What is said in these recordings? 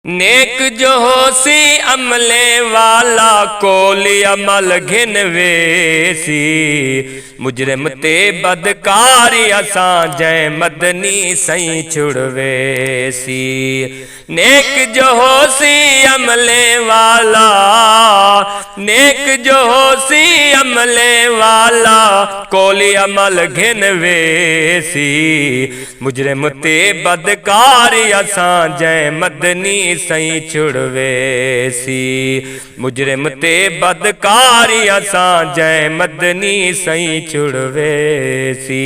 नेक जो होसी अमले वाला कोली अमल घिन वेसी। मुजरिम ते बदकारी असां जै मदनी सही छुड़वेसी। नेक जो होसी अमले वाला, नेक जो होसी अमले वाला कोली अमल घिन वेसी। मुजरिम ते बदकारी असां जै मदनी सही छुड़वेसी। मुजरिम ते बदकारी असां जै मदनी सही छुड़वेसी।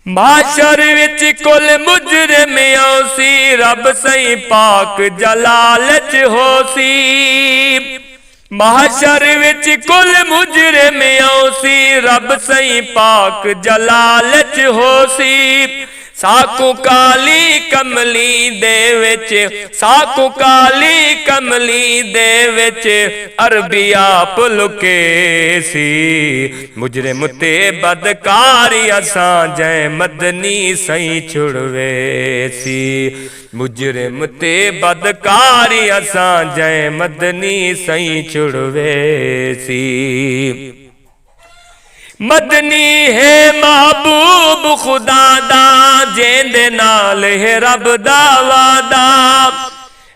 माशर विच कुल मुजरिम औसी रब सही पाक जलाल च होसी। महशर विच कुल मुजरिम औसी रब सही पाक जलाल च होसी। साकू काली कमली दे विच, साकू काली कमली दे विच अरबी आप लुकेसी। मुजरिम ते बदकारी असां जै मदनी सही छुड़वेसी। मुजरिम ते बदकारी असां जै मदनी सही छुड़वेसी। मदनी है महबूब खुदा दा जेंदे नाल है रब दा वादा।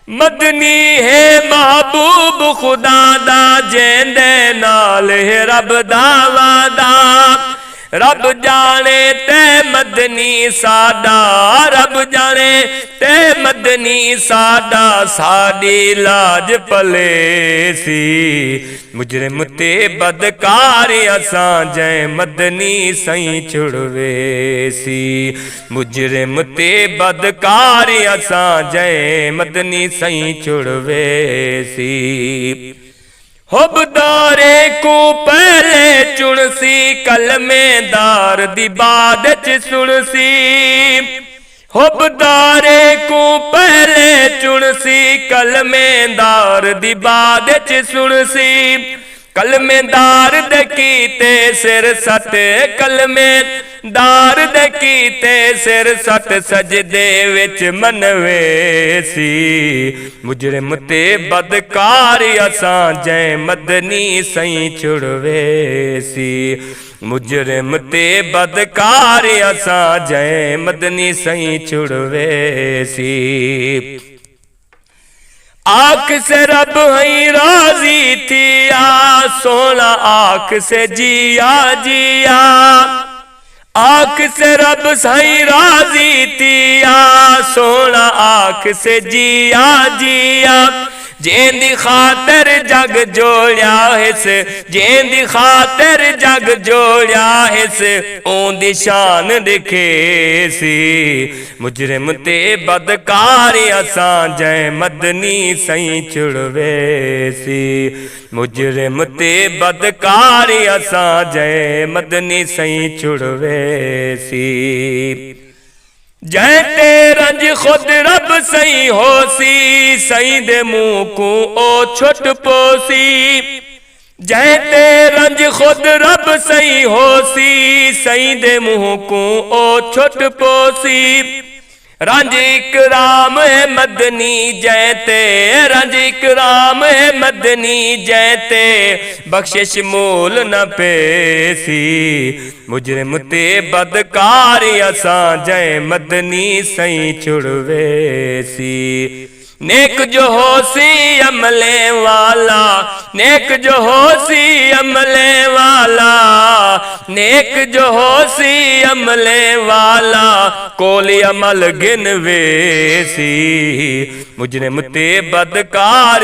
मदनी है महबूब खुदा दा जेंदे नाल है रब दा वादा। रब जाने ते मदनी साडा, रब जाने ते मदनी साडा साडी लाज पलेसी। मुजरिम ते बदकारी असां जै मदनी सही छुड़वेसी। मुजरिम ते बदकारी असां जै मदनी सही छुड़वेसी। हुबदारे को पहले चुनसी कलमेदार दी बाद च सुनसी। हुबदारे को पहले चुनसी कलमेदार दी बाद च सुनसी। कलमेदार दे कीते सिर सट, कलमेदार दे कीते सिर सट सजदे विच मनवेसी। मुजरिम ते बदकारी असां जै मदनी सही छुड़वेसी। मुजरिम ते बदकारी असां जै मदनी सही छुड़वेसी। आँख से रब हई राजी थिया सोना आँख से जिया जिया। आँख से रब सही राजी थिया सोना आँख से जिया जिया। जेंदी खातर जग जोड़िया हिस, जेंदी खातर जग जोड़िया हिस ओंदी शान दिखेसी। मुजरिम ते बदकारी असां जै मदनी सही छुड़वेसी। मुजरिम ते बदकारी असां जै मदनी सही छुड़वेसी। जै ते रंज खुद रब सही होसी सही दे मुंह को ओ छुट पोसी। जै ते रंज खुद रब सही होसी सही दे मुंह को ओ छुट पोसी। रंज इकराम है मदनी जैते, रंज इकराम है मदनी जैते बख्शिश मोल न पेसी। मुजरिम ते बदकारी असां जै मदनी सही छुड़वेसी। नेक जो होसी अमले वाला, नेक जो होसी अमले वाला, नेक जो होसी अमले वाला कोली अमल गिन वेसी। मुजरिम ते बदकार